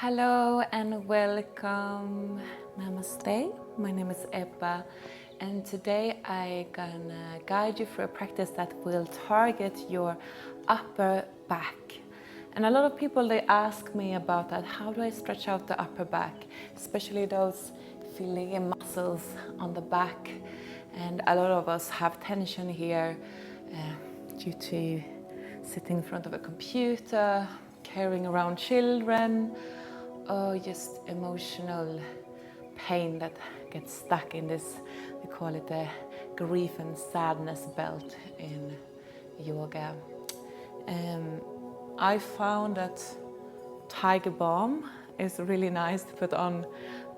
Hello and welcome. Namaste. My name is Ebba, and today I'm gonna guide you through a practice that will target your upper back. And a lot of people, they ask me about that. How do I stretch out the upper back, especially those feeling muscles on the back? And a lot of us have tension here due to sitting in front of a computer, carrying around children, or just emotional pain that gets stuck in this, we call it the grief and sadness belt in yoga. I found that Tiger Balm is really nice to put on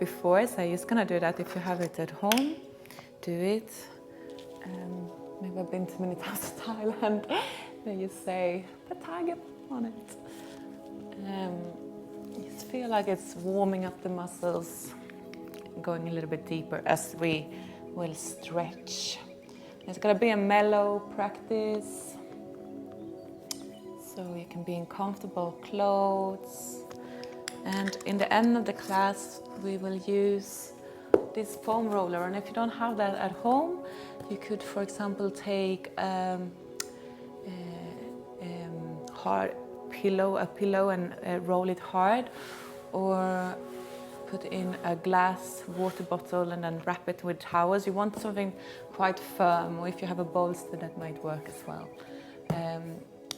before, so I'm just gonna do that. If you have it at home, do it. Maybe I've been to many times to Thailand. Then you say, put Tiger Balm on it. Just feel like it's warming up the muscles, going a little bit deeper as we will stretch. It's gonna be a mellow practice, so you can be in comfortable clothes. And in the end of the class, we will use this foam roller. And if you don't have that at home, you could, for example, take a pillow and roll it hard, or put in a glass water bottle and then wrap it with towels. You want something quite firm, or if you have a bolster, that might work as well.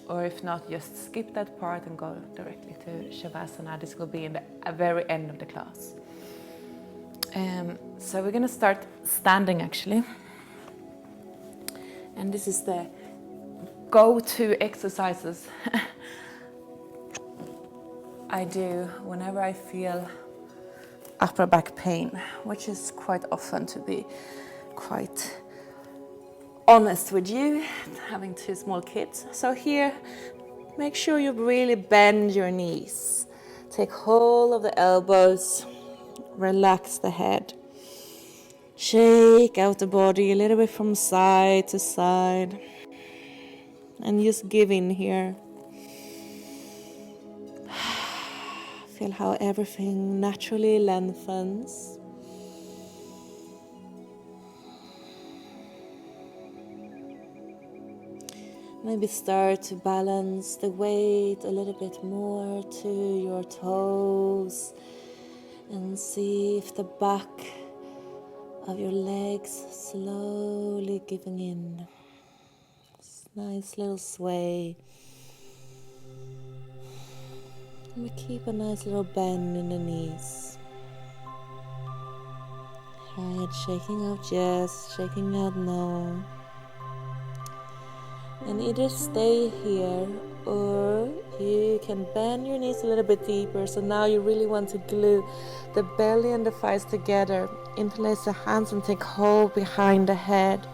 Or if not, just skip that part and go directly to Shavasana. This will be in the very end of the class. So we're gonna start standing actually. And this is the go-to exercises I do whenever I feel upper back pain, which is quite often, to be quite honest with you, having two small kids. So here, make sure you really bend your knees. Take hold of the elbows, relax the head. Shake out the body a little bit from side to side. And just give in here. Feel how everything naturally lengthens. Maybe start to balance the weight a little bit more to your toes, and see if the back of your legs slowly giving in. Nice little sway. And we keep a nice little bend in the knees. Head shaking out yes, shaking out no. And either stay here, or you can bend your knees a little bit deeper. So now you really want to glue the belly and the thighs together. Interlace the hands and take hold behind the head.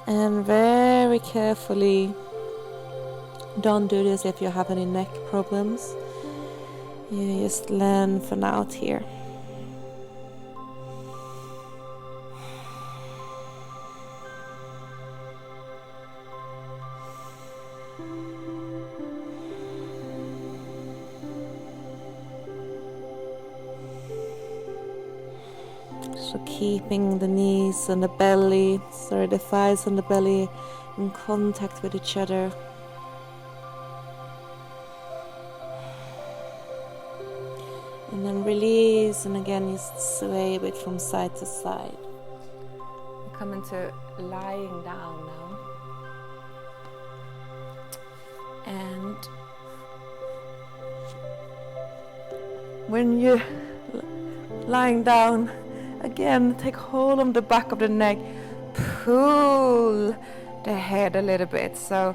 And very carefully, don't do this if you have any neck problems. You just lengthen out here. So keeping the knees and the thighs and the belly in contact with each other. And then release, and again just sway a bit from side to side. We come into lying down now. And when you're lying down, again, take hold on the back of the neck. Pull the head a little bit, so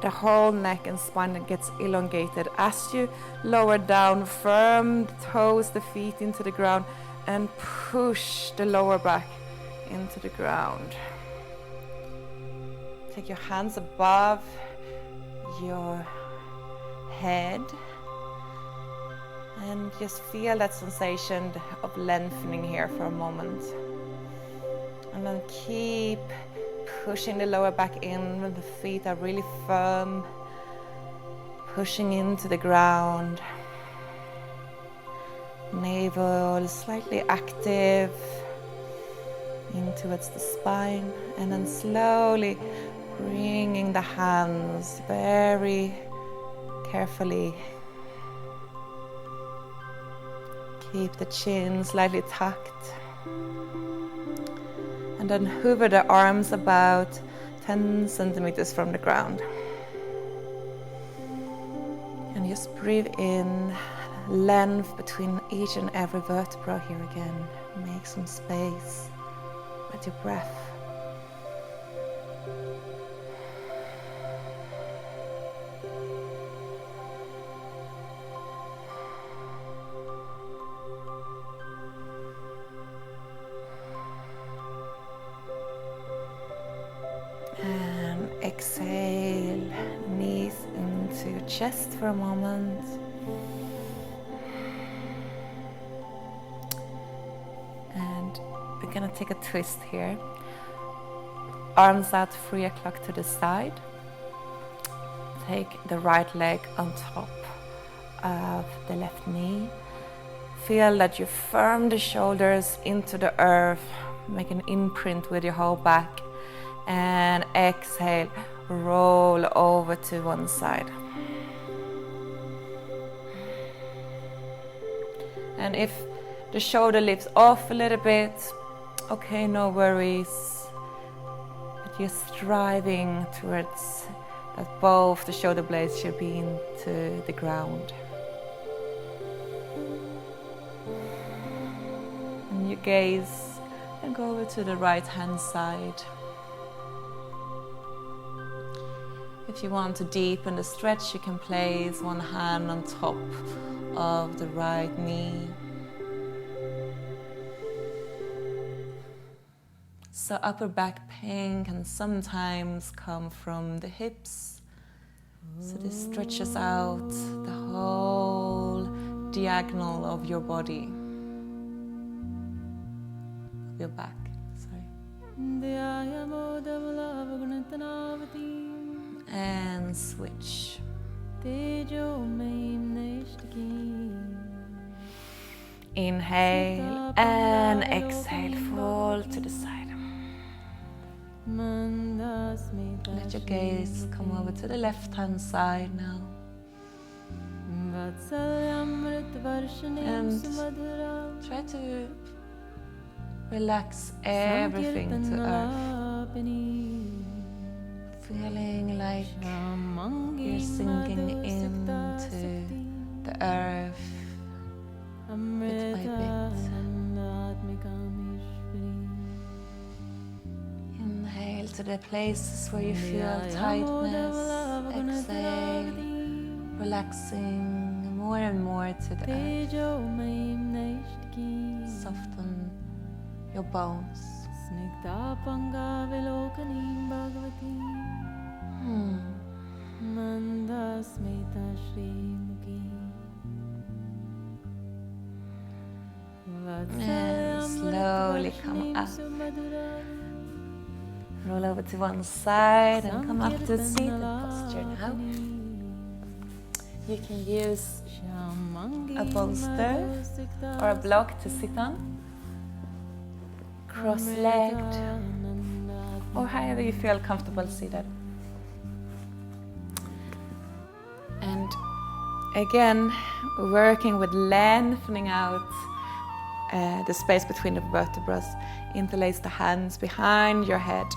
the whole neck and spine gets elongated. As you lower down, firm the toes, the feet into the ground, and push the lower back into the ground. Take your hands above your head and just feel that sensation of lengthening here for a moment. And then keep pushing the lower back in when the feet are really firm, pushing into the ground. Navel slightly active in towards the spine, and then slowly bringing the hands very carefully. Keep the chin slightly tucked. And then hover the arms about 10 centimeters from the ground. And just breathe in length between each and every vertebra here again. Make some space with your breath. And exhale, knees into your chest for a moment. And we're gonna take a twist here. Arms out 3 o'clock to the side. Take the right leg on top of the left knee. Feel that you firm the shoulders into the earth. Make an imprint with your whole back. And exhale, roll over to one side. And if the shoulder lifts off a little bit, okay, no worries. But you're striving towards that both the shoulder blades should be into the ground. And you gaze and go over to the right hand side. If you want to deepen the stretch, you can place one hand on top of the right knee. So upper back pain can sometimes come from the hips. So this stretches out the whole diagonal of your body, of your back. Sorry. And switch. Inhale and exhale, fall to the side. Let your gaze come over to the left hand side now. And try to relax everything to earth. Feeling like you're sinking into the earth bit by bit. Inhale to the places where you feel tightness. Exhale, relaxing more and more to the earth. Soften your bones. And slowly come up. Roll over to one side and come up to seated posture now. You can use a bolster or a block to sit on, cross-legged, or however you feel comfortable seated. And again, working with lengthening out the space between the vertebrae. Interlace the hands behind your head.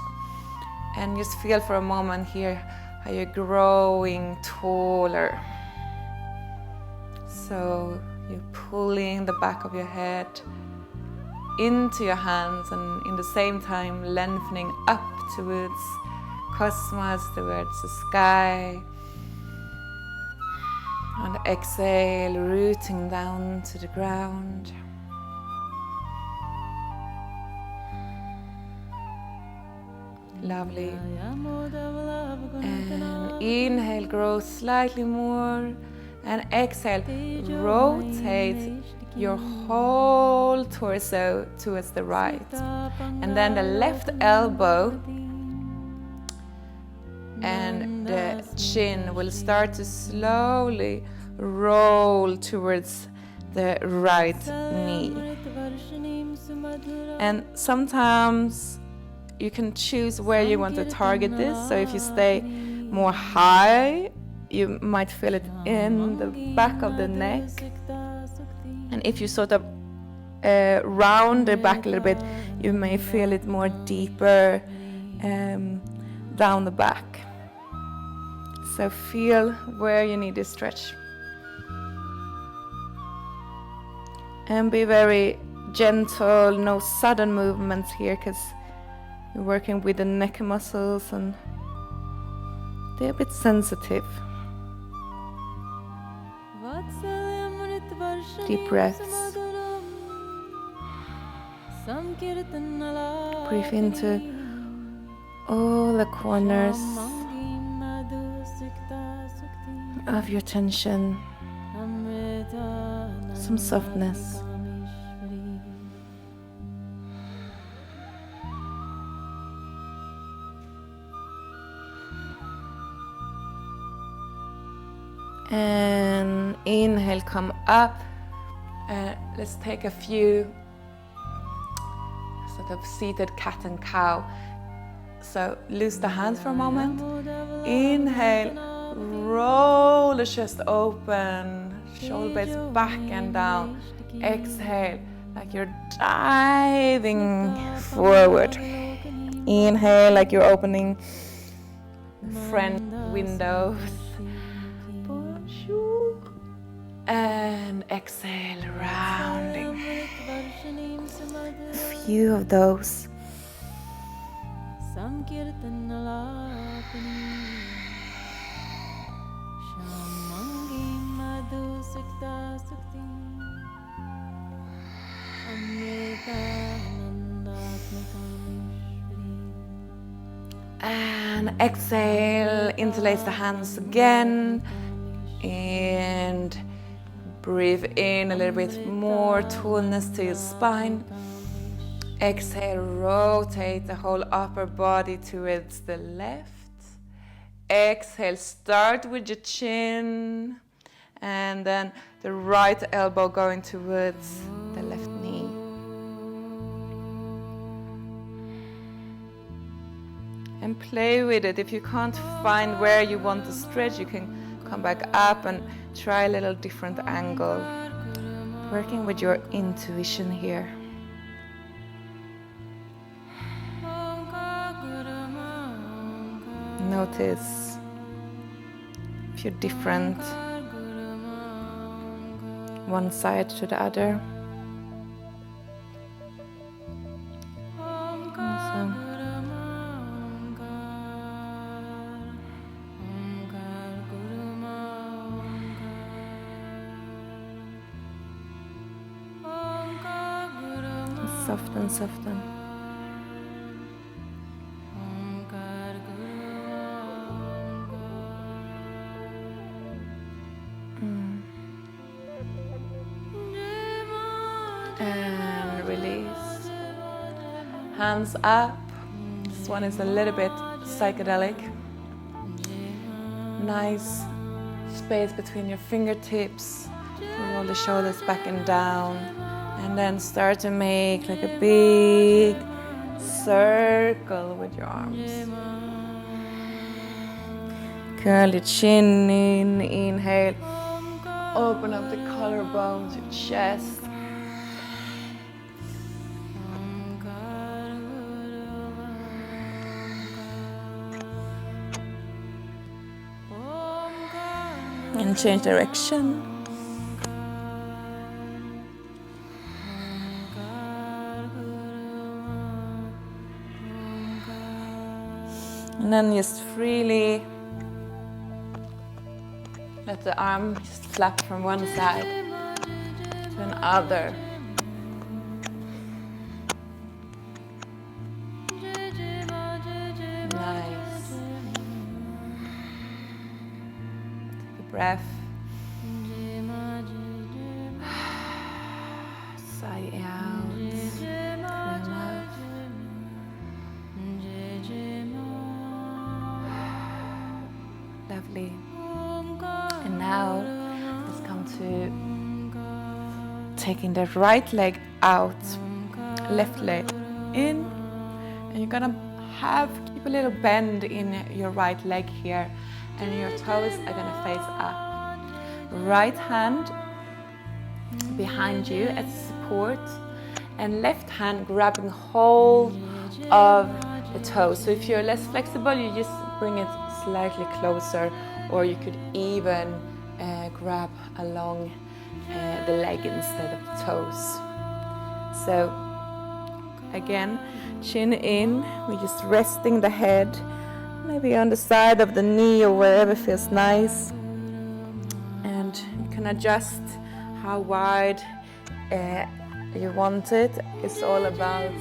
And just feel for a moment here how you're growing taller. So you're pulling the back of your head into your hands and in the same time lengthening up towards cosmos, towards the sky. And exhale, rooting down to the ground. Lovely. And inhale, grow slightly more. And exhale, rotate your whole torso towards the right. And then the left elbow and the chin will start to slowly roll towards the right knee. And sometimes you can choose where you want to target this. So if you stay more high, you might feel it in the back of the neck. And if you sort of round the back a little bit, you may feel it more deeper down the back. So feel where you need to stretch. And be very gentle, no sudden movements here, because you're working with the neck muscles and they're a bit sensitive. Deep breaths. Breathe into all the corners of your tension. Some softness. And inhale, come up. Let's take a few sort of seated cat and cow. So loose the hands for a moment. Inhale, roll the chest open, shoulder blades back and down. Exhale, like you're diving forward. Inhale, like you're opening French windows. And exhale, rounding. A few of those. And exhale, interlace the hands again. And breathe in a little bit more tallness to your spine. Exhale, rotate the whole upper body towards the left. Exhale, start with your chin. And then the right elbow going towards the left knee. And play with it. If you can't find where you want to stretch, you can come back up and try a little different angle. Working with your intuition here. Notice if you're different one side to the other. Awesome. Soften, soften. And release. Hands up. This one is a little bit psychedelic. Nice space between your fingertips. Roll the shoulders back and down. And then start to make like a big circle with your arms. Curl your chin in, inhale. Open up the collarbones, your chest. And change direction. And then just freely let the arm just flap from one side to another. Nice. Take a breath. Sigh out. Through your mouth. Lovely. And now let's come to taking the right leg out, left leg in, and you're gonna keep a little bend in your right leg here, and your toes are gonna face up. Right hand behind you as support, and left hand grabbing hold of the toes. So if you're less flexible, you just bring it slightly closer, or you could even grab along the leg instead of the toes. So again, chin in, we're just resting the head, maybe on the side of the knee or wherever feels nice. And you can adjust how wide you want it. It's all about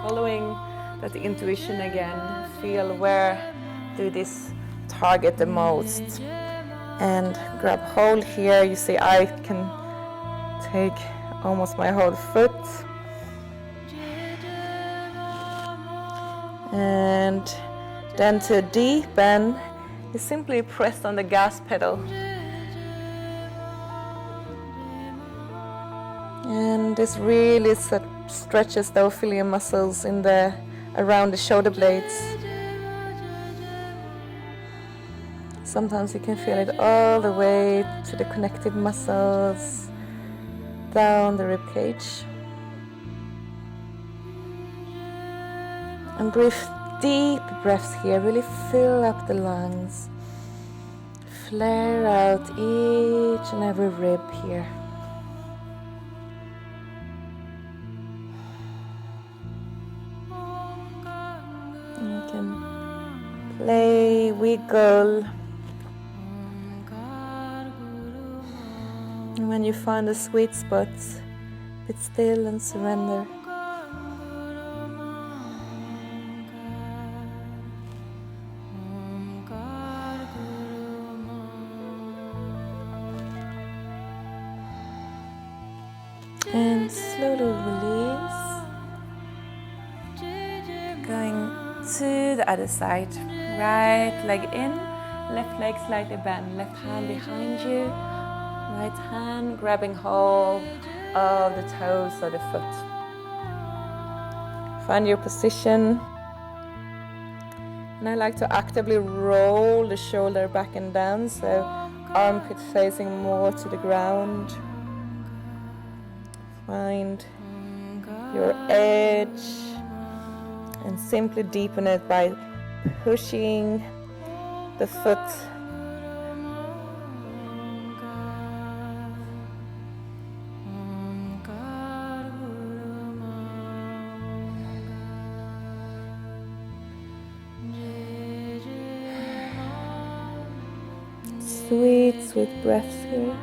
following that intuition again. Feel where do this target the most. And grab hold here. You see I can take almost my whole foot. And then to deepen, you simply press on the gas pedal. And this really stretches the ophelium muscles around the shoulder blades. Sometimes you can feel it all the way to the connective muscles, down the rib cage. And breathe deep breaths here, really fill up the lungs. Flare out each and every rib here. And you can play, wiggle. And when you find a sweet spot, be still and surrender. And slowly release. Going to the other side. Right leg in, left leg slightly bent. Left hand behind you. Right hand grabbing hold of the toes of the foot. Find your position. And I like to actively roll the shoulder back and down, so armpit facing more to the ground. Find your edge and simply deepen it by pushing the foot sweet breaths here.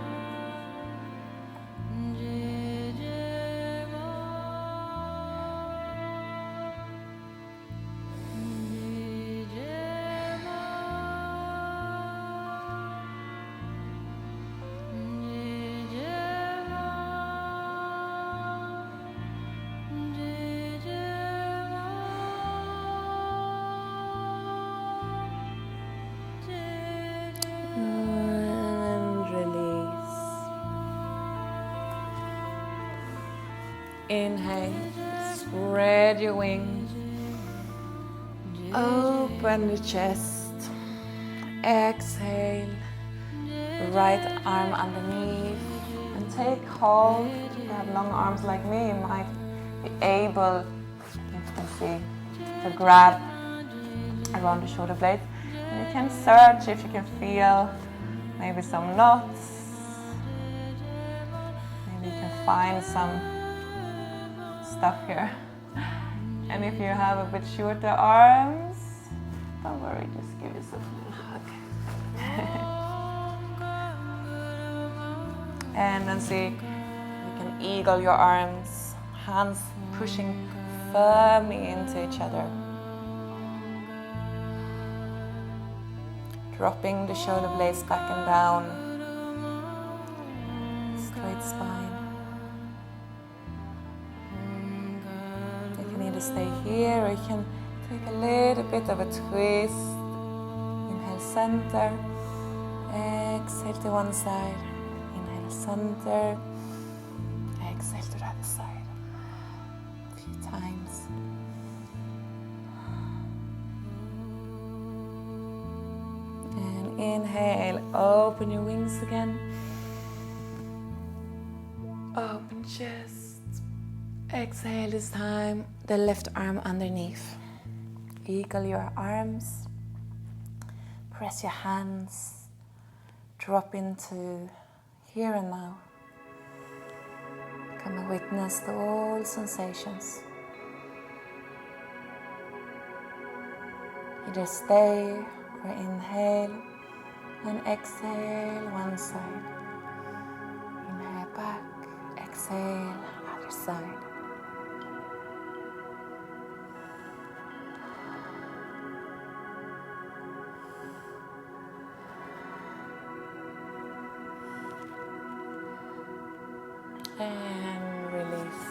Inhale, spread your wings, open the chest. Exhale, right arm underneath, and take hold. If you have long arms like me, you might be able, you can see, to grab around the shoulder blades. And you can search if you can feel maybe some knots. Maybe you can find some stuff here. And if you have a bit shorter arms, don't worry, just give yourself a little hug. And then see, you can eagle your arms, hands pushing firmly into each other. Dropping the shoulder blades back and down. Straight spine. You can either stay here or you can take a little bit of a twist. Inhale, center. Exhale to one side. Inhale, center. Exhale. Inhale, open your wings again. Open chest. Exhale this time, the left arm underneath. Eagle your arms. Press your hands. Drop into here and now. Become a witness to all sensations. Either stay or inhale and exhale one side. Inhale back, exhale other side. And release.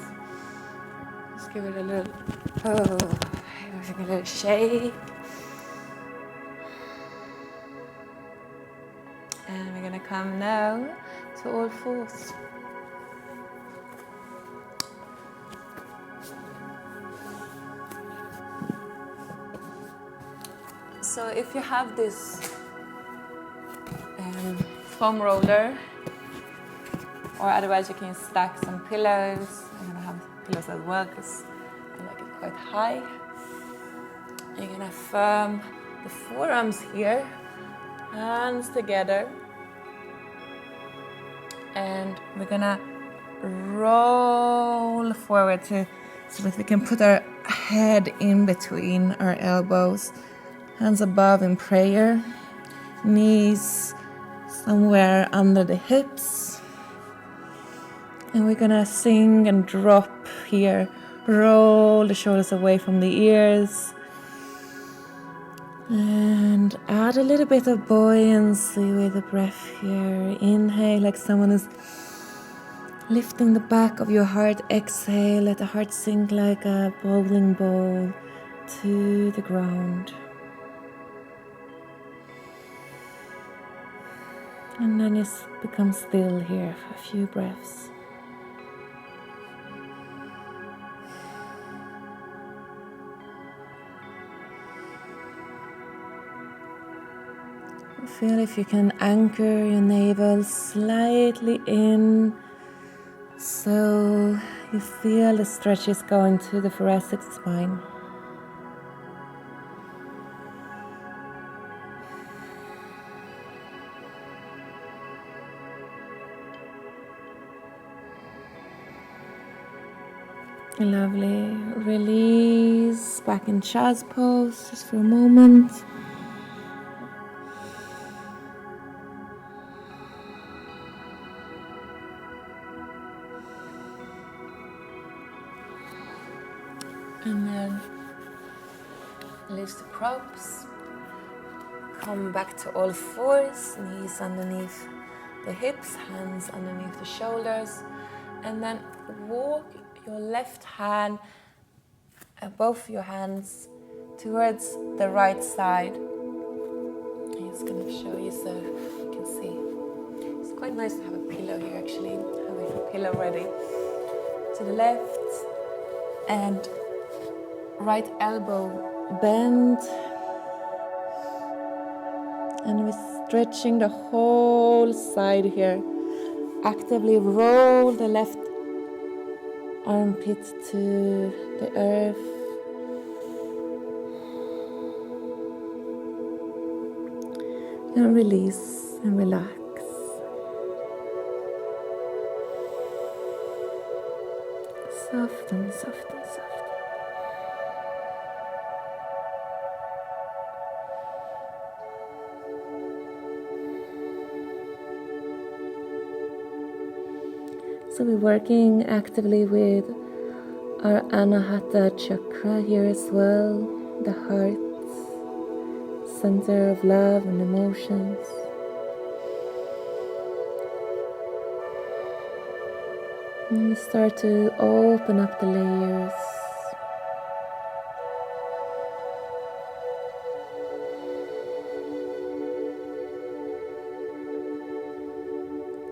Just give it a little shake. And we're gonna come now to all fours. So if you have this foam roller, or otherwise you can stack some pillows. I'm gonna have pillows as well because I like it quite high. You're gonna firm the forearms here, hands together, and we're gonna roll forward so that we can put our head in between our elbows, hands above in prayer, knees somewhere under the hips. And we're gonna sing and drop here. Roll the shoulders away from the ears. And add a little bit of buoyancy with the breath here. Inhale like someone is lifting the back of your heart. Exhale, let the heart sink like a bowling ball to the ground. And then just become still here for a few breaths. Feel if you can anchor your navel slightly in, so you feel the stretches going to the thoracic spine. Lovely. Release back in child's pose just for a moment. And then release the props. Come back to all fours, knees underneath the hips, hands underneath the shoulders. And then walk your left hand, both your hands, towards the right side. I'm just going to show you so you can see. It's quite nice to have a pillow here actually. Have a pillow ready. To the left and right elbow bend. And we're stretching the whole side here. Actively roll the left armpit to the earth. And release and relax. Soften, soften, soften. So we're working actively with our Anahata chakra here as well, the heart, center of love and emotions. And we start to open up the layers.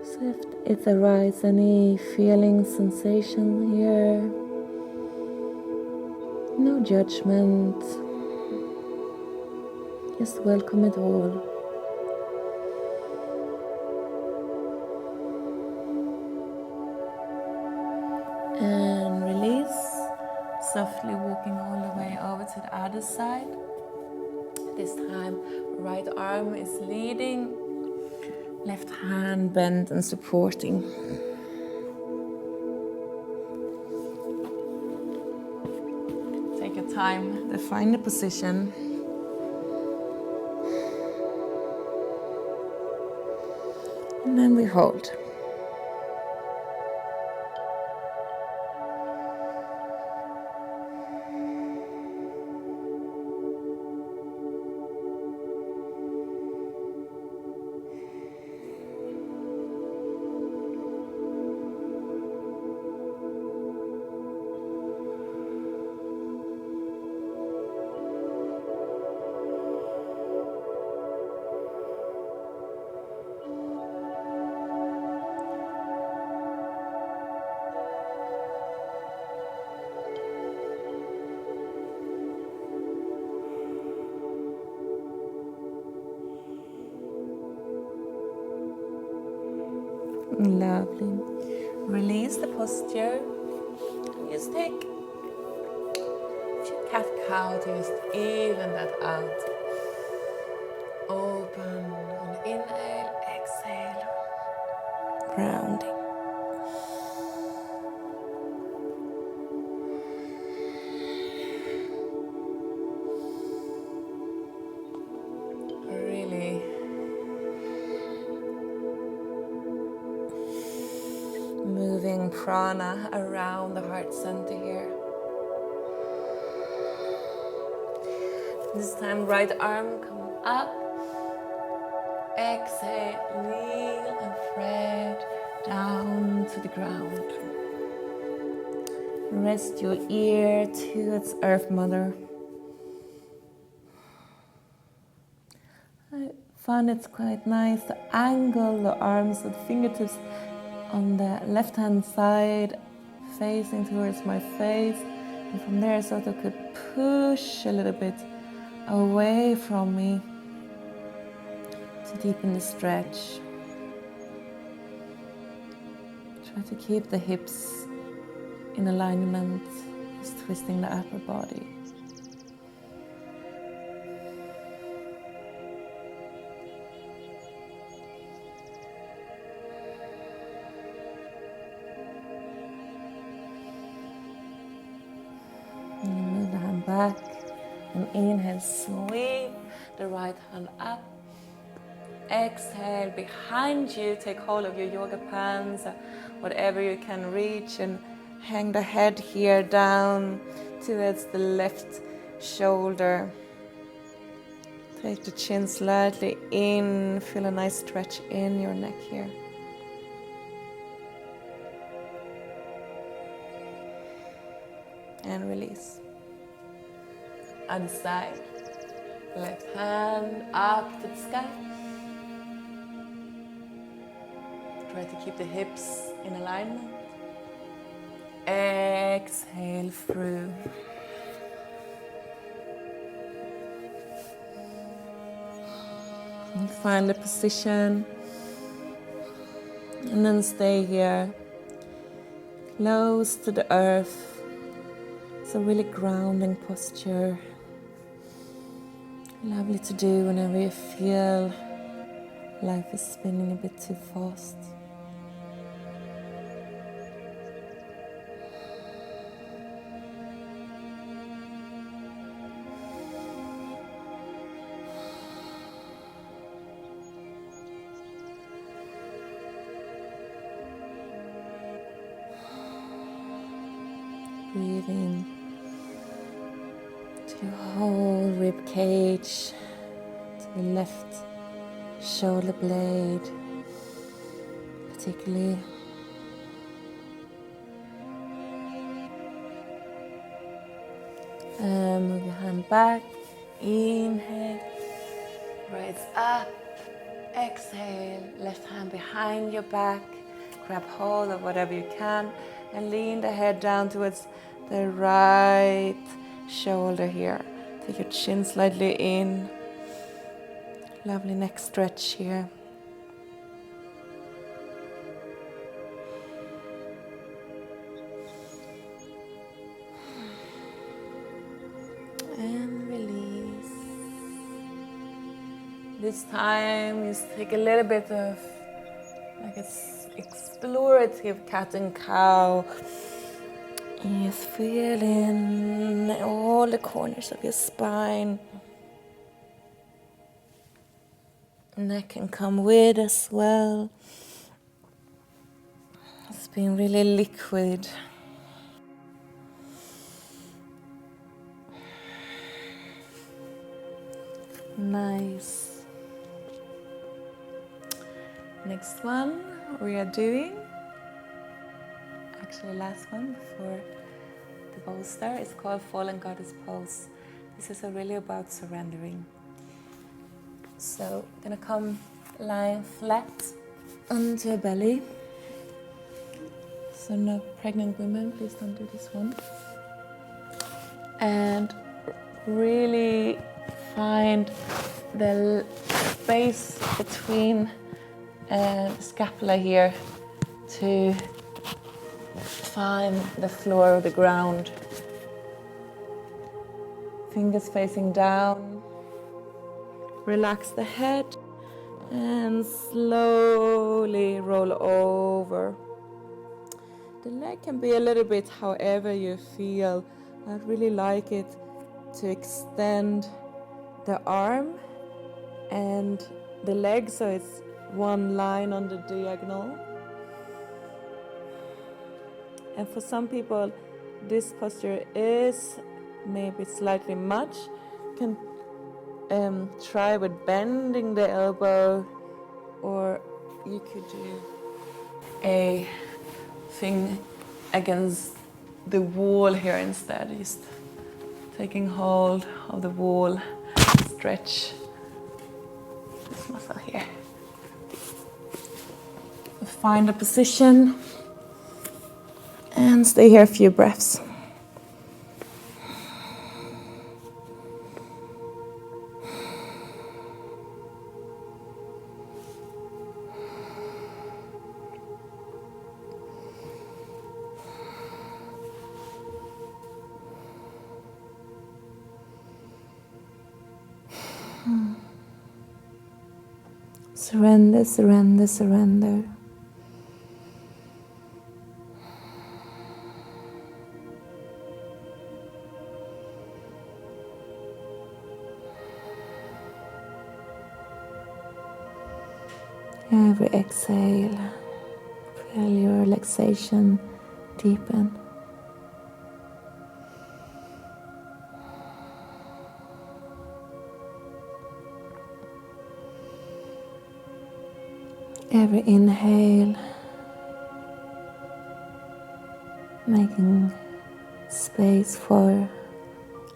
So if it arises any feeling, sensation here, no judgment, just welcome it all. softly walking all the way over to the other side. This time, right arm is leading, left hand bent and supporting. Take your time to find the position. And then we hold. Lovely. Release the posture. Just take a few cat-cow to just even that out. Open on the inhale, exhale. Grounding. Really moving prana around the heart center here. This time, right arm come up. Exhale, kneel and thread down to the ground. Rest your ear towards Earth Mother. I find it's quite nice to angle the arms with fingertips on the left hand side, facing towards my face. And from there, I sort of could push a little bit away from me to deepen the stretch. Try to keep the hips in alignment, just twisting the upper body. And move the hand back and inhale, sweep the right hand up. Exhale, behind you, take hold of your yoga pants, whatever you can reach, and hang the head here down towards the left shoulder. Take the chin slightly in, feel a nice stretch in your neck here. And release. Other side. Left hand up to the sky. Try to keep the hips in alignment. Exhale through. And find the position. And then stay here, close to the earth. It's a really grounding posture. Lovely to do whenever you feel life is spinning a bit too fast. Breathing to your whole rib cage, to the left shoulder blade, particularly. And move your hand back, inhale, rise up, exhale, left hand behind your back, grab hold of whatever you can, and lean the head down towards the right shoulder here. Take your chin slightly in. Lovely neck stretch here. And release. This time you take a little bit of like it's explorative cat and cow. And just feel in all the corners of your spine. Neck can come with as well. It's been really liquid. Nice. Next one we are doing, actually last one before the bolster, is called Fallen Goddess Pose. This is really about surrendering. So I'm gonna come lying flat onto your belly. So no pregnant women, please don't do this one. And really find the space between the scapula here to find the floor of the ground. Fingers facing down. Relax the head and slowly roll over. The leg can be a little bit however you feel. I really like it to extend the arm and the leg so it's one line on the diagonal. And for some people this posture is maybe slightly much. You can try with bending the elbow, or you could do a thing against the wall here instead, just taking hold of the wall, stretch this muscle here. Find a position and stay here a few breaths. Surrender, surrender, surrender. Every exhale, feel your relaxation deepen. Every inhale, making space for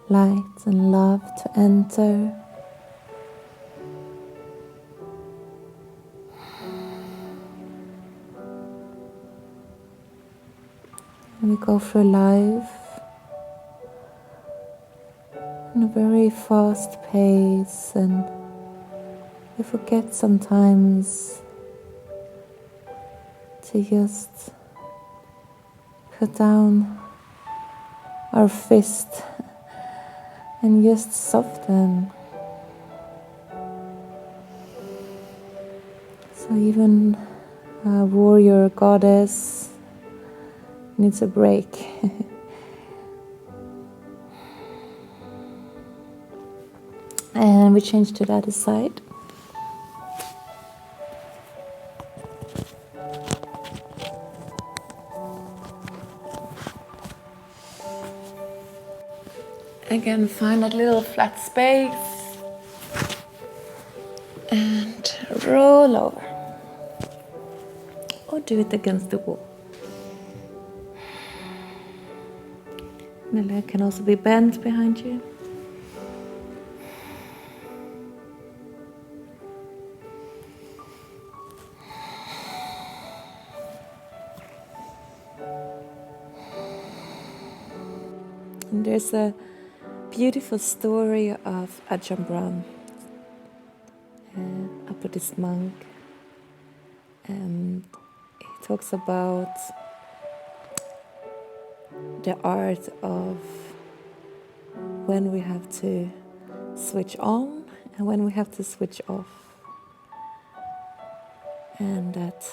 light and love to enter. We go through life in a very fast pace, and we forget sometimes to just put down our fist and just soften. So even a warrior goddess needs a break. And we change to the other side. Again, find that little flat space and roll over. Or do it against the wall. The leg can also be bent behind you. And there's a beautiful story of Ajahn Brahm, a Buddhist monk, and he talks about the art of when we have to switch on and when we have to switch off. And that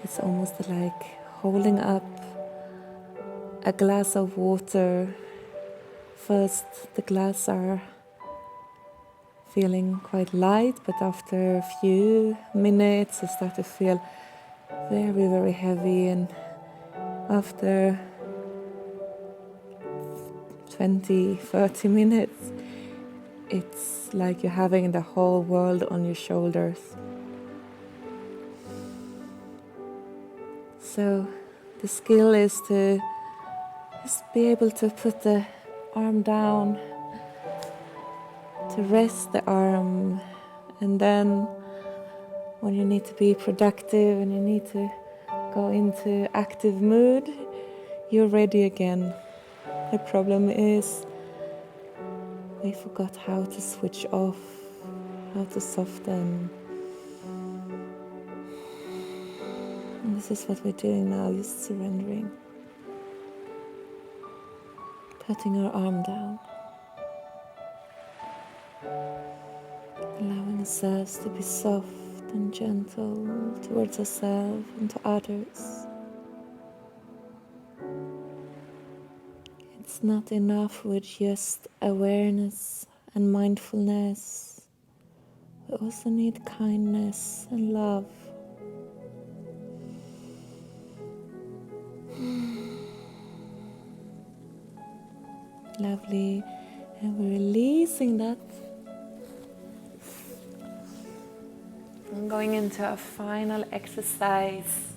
it's almost like holding up a glass of water. First, the glass are feeling quite light, but after a few minutes, you start to feel very, very heavy. And after 20, 30 minutes, it's like you're having the whole world on your shoulders. So the skill is to just be able to put the arm down, to rest the arm, and then when you need to be productive and you need to go into active mood, you're ready again. The problem is we forgot how to switch off, how to soften. And this is what we're doing now, just surrendering. Putting our arm down. Allowing ourselves to be soft and gentle towards ourselves and to others. It's not enough with just awareness and mindfulness. We also need kindness and love. Lovely. And we're releasing that. I'm going into a final exercise.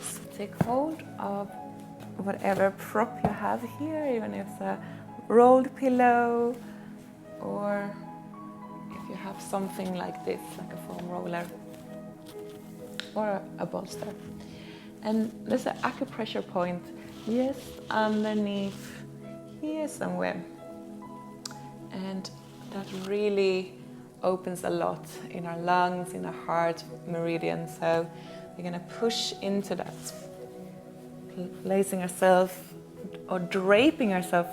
So take hold of whatever prop you have here, even if it's a rolled pillow or if you have something like this, like a foam roller or a bolster. And there's an acupressure point just underneath here somewhere. And that really opens a lot in our lungs, in our heart meridian. So we're going to push into that, placing ourselves or draping ourselves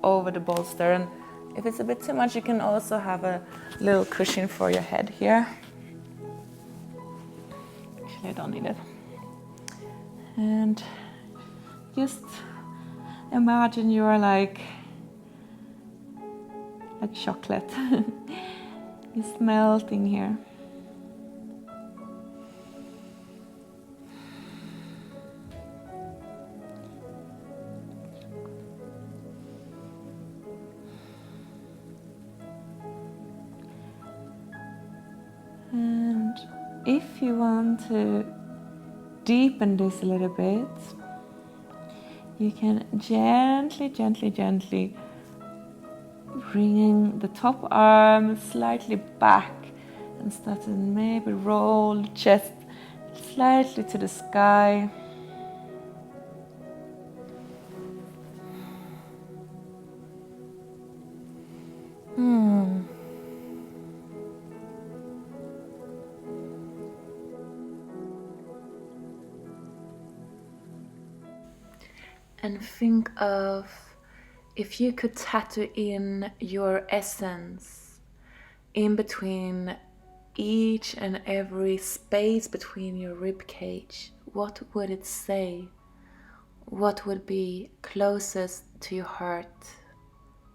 over the bolster. And if it's a bit too much, you can also have a little cushion for your head here. Actually, I don't need it. And just imagine you're like chocolate. It's melting here. And if you want to deepen this a little bit, you can gently bringing the top arm slightly back and start to maybe roll the chest slightly to the sky. And think of if you could tattoo in your essence in between each and every space between your rib cage, what would it say? What would be closest to your heart?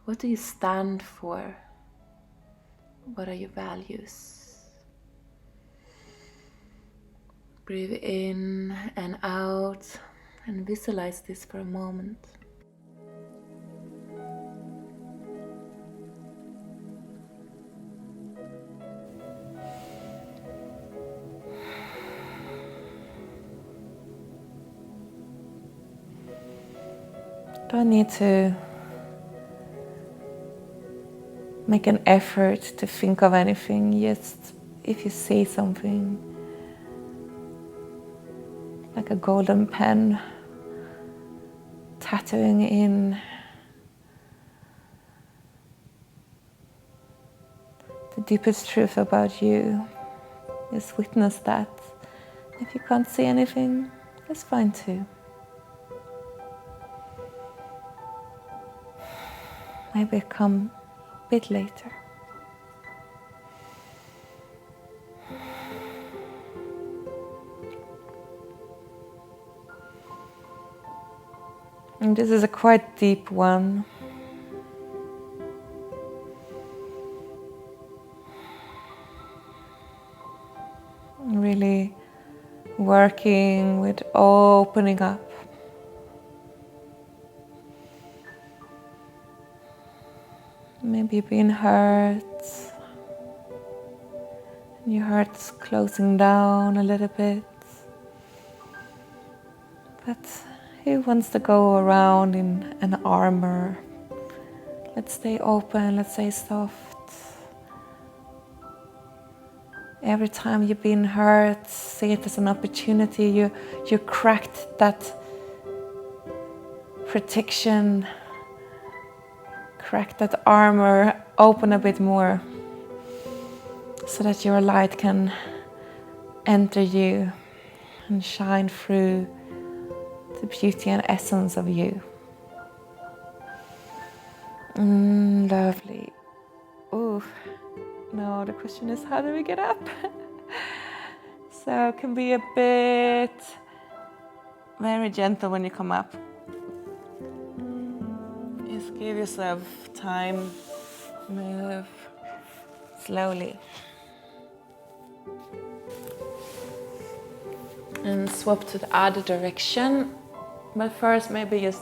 What do you stand for? What are your values? Breathe in and out and visualize this for a moment. Don't need to make an effort to think of anything. Just if you see something like a golden pen tattooing in the deepest truth about you, just witness that. If you can't see anything, that's fine too. maybe come a bit later. And this is a quite deep one. Really working with opening up. Maybe you've been hurt. And your heart's closing down a little bit. But who wants to go around in an armor? Let's stay open, let's stay soft. Every time you've been hurt, see it as an opportunity. You cracked that protection, crack that armor, open a bit more so that your light can enter you and shine through the beauty and essence of you. Lovely. Ooh. No, the question is, how do we get up? So it can be a bit very gentle when you come up. Just give yourself time, move slowly. And swap to the other direction. But first maybe just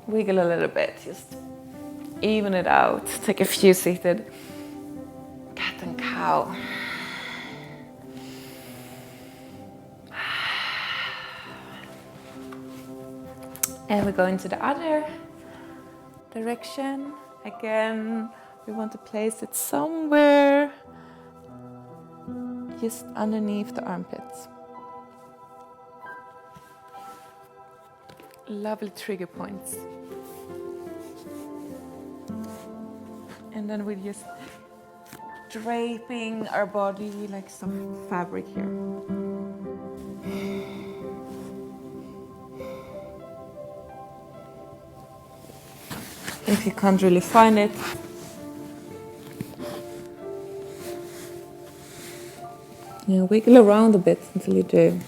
wiggle a little bit, just even it out. Take a few seated cat and cow. And we go into the other direction. Again, we want to place it somewhere just underneath the armpits. Lovely trigger points. And then we're just draping our body like some fabric here. If you can't really find it, wiggle around a bit until you do.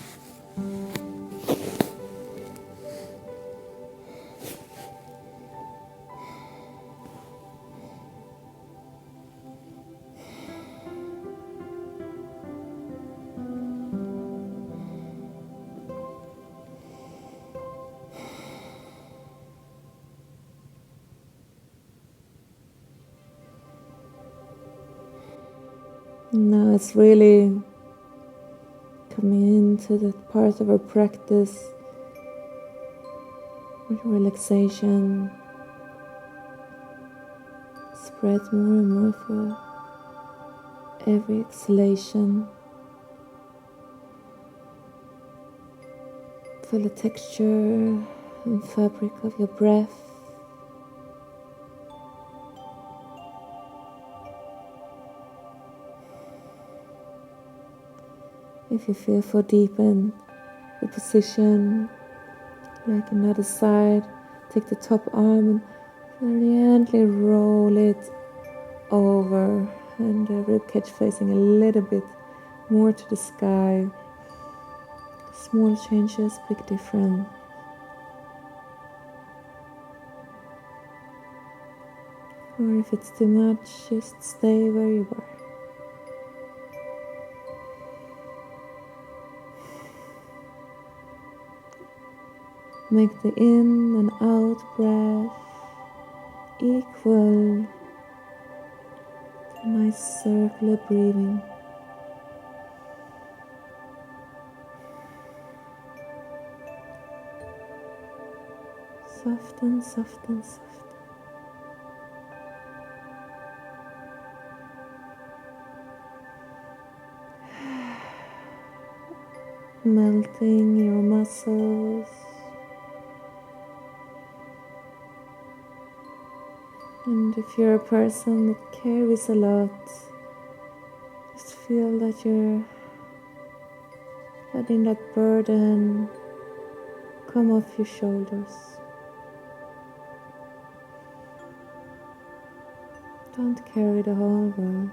Now it's really coming into that part of our practice where relaxation spreads more and more for every exhalation. Feel the texture and fabric of your breath. If you feel for deepen the position, like another side, take the top arm and gently roll it over, and the ribcage facing a little bit more to the sky. Small changes, big difference. Or if it's too much, just stay where you are. Make the in and out breath equal to a nice circular breathing. Soften, soften, soften. Melting your muscles. And if you're a person that carries a lot, just feel that you're letting that burden come off your shoulders. Don't carry the whole world.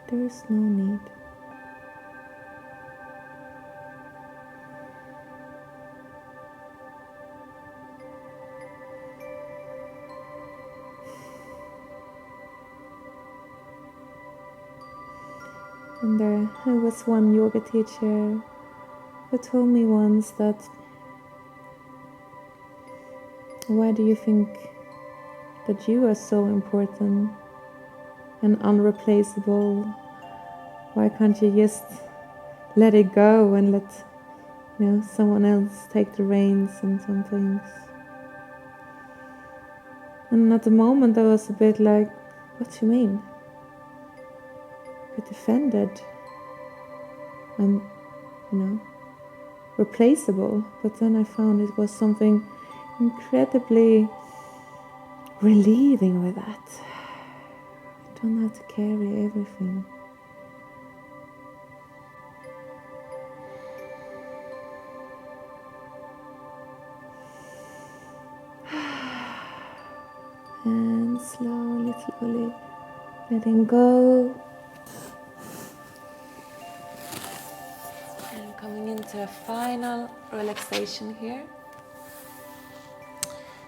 There is no need. And there was one yoga teacher who told me once that, why do you think that you are so important and unreplaceable? Why can't you just let it go and let someone else take the reins on some things? And at the moment I was a bit like, what do you mean? A bit offended and replaceable. But then I found it was something incredibly relieving with that. I don't have to carry everything. And slowly, slowly letting go. And coming into a final relaxation here.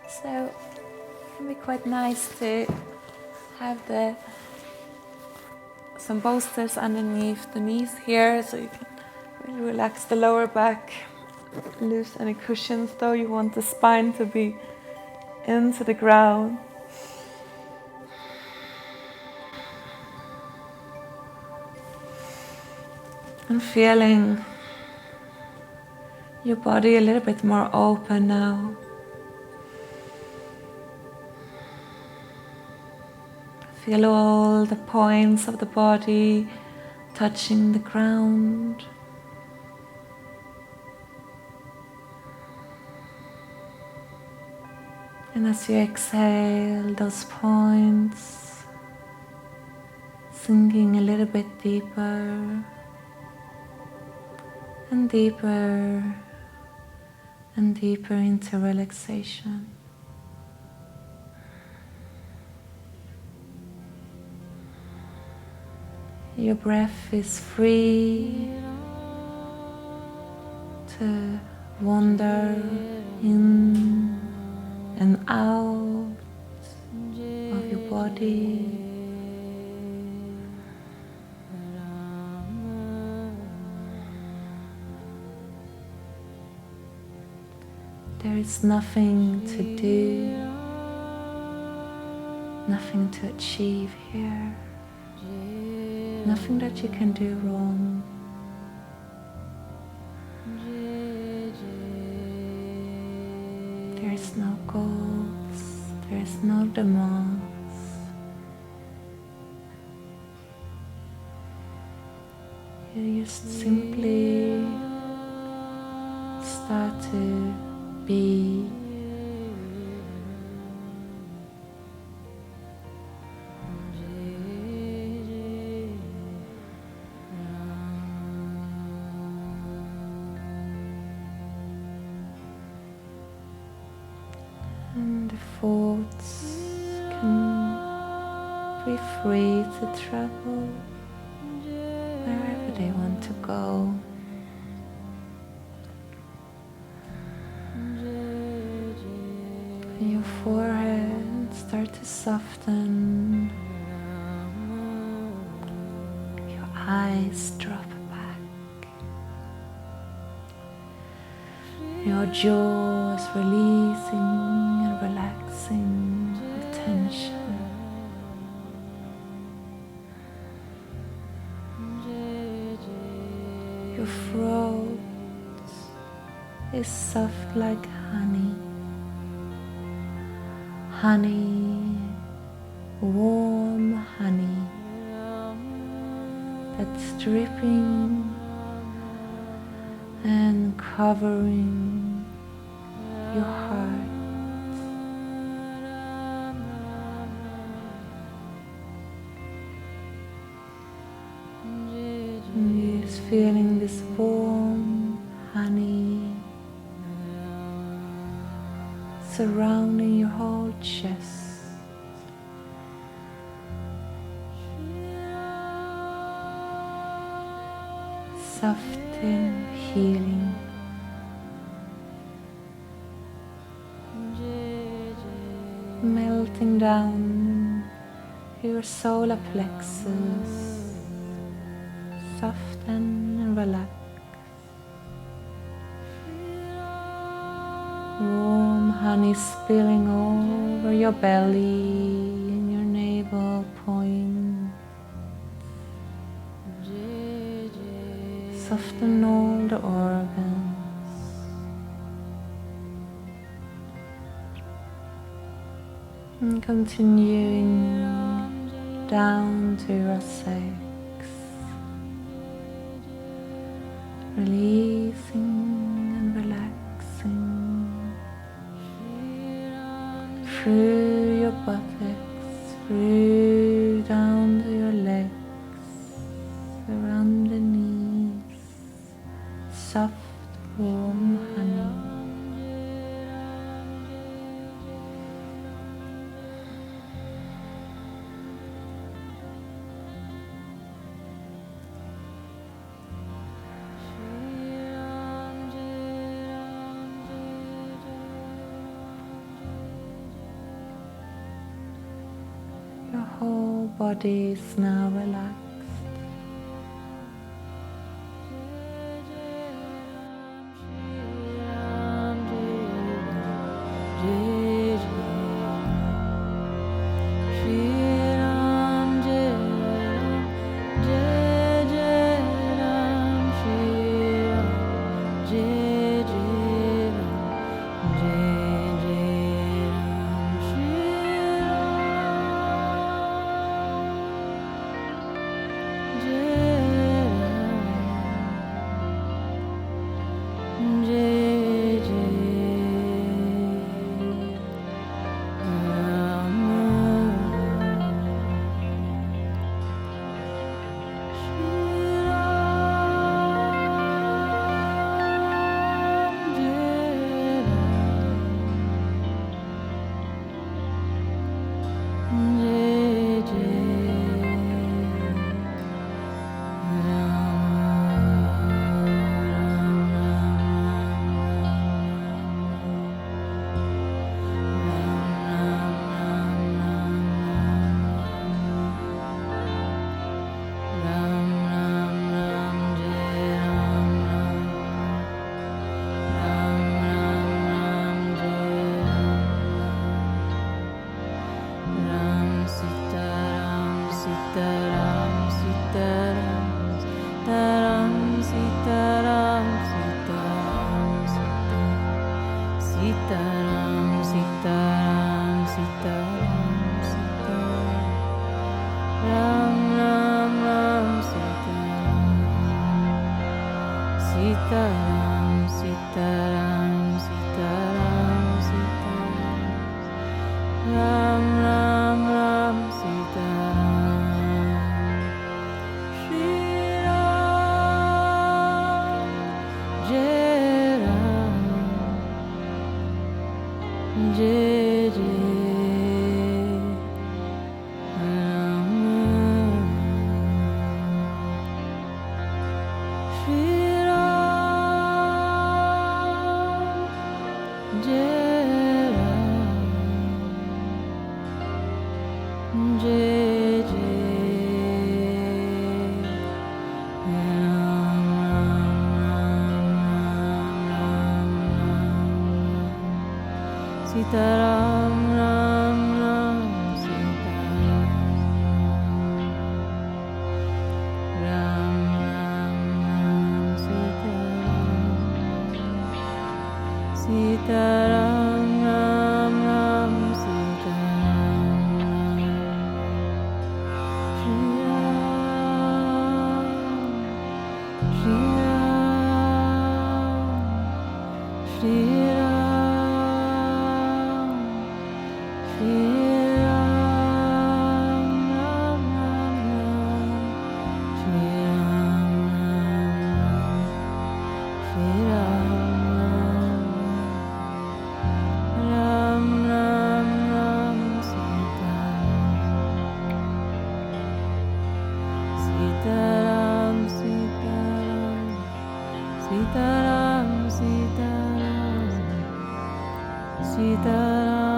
So it can be quite nice to have some bolsters underneath the knees here, so you can really relax the lower back. Loose any cushions, though you want the spine to be into the ground. And feeling your body a little bit more open now. Feel all the points of the body touching the ground. And as you exhale, those points sinking a little bit deeper and deeper and deeper into relaxation. Your breath is free to wander in and out of your body. There is nothing to do, nothing to achieve here, nothing that you can do wrong. There is no goals, there is no demands. You just simply start to be. And the thoughts can be free to travel wherever they want to go. And your forehead start to soften. Your eyes drop back. Your jaw is releasing and relaxing with tension. Your throat is soft like honey. Honey, warm honey that's dripping and covering your heart. And you're just feeling this warm honey surrounding your whole chest. soften, healing. Melting down your solar plexus, soften and relax. Warm honey spilling over your belly and your navel point. Soften all the organs. And continuing down to your sex, releasing and relaxing through your buttocks, through down to your legs, around the knees, soft warm honey. Your whole body is now relaxed. Sitaram Ram Ram Sitaram Ram Ram Ram Sitaram Sitaram Ram Ram Sitaram Shri Ram Shri Ram Shri Ram Sitaram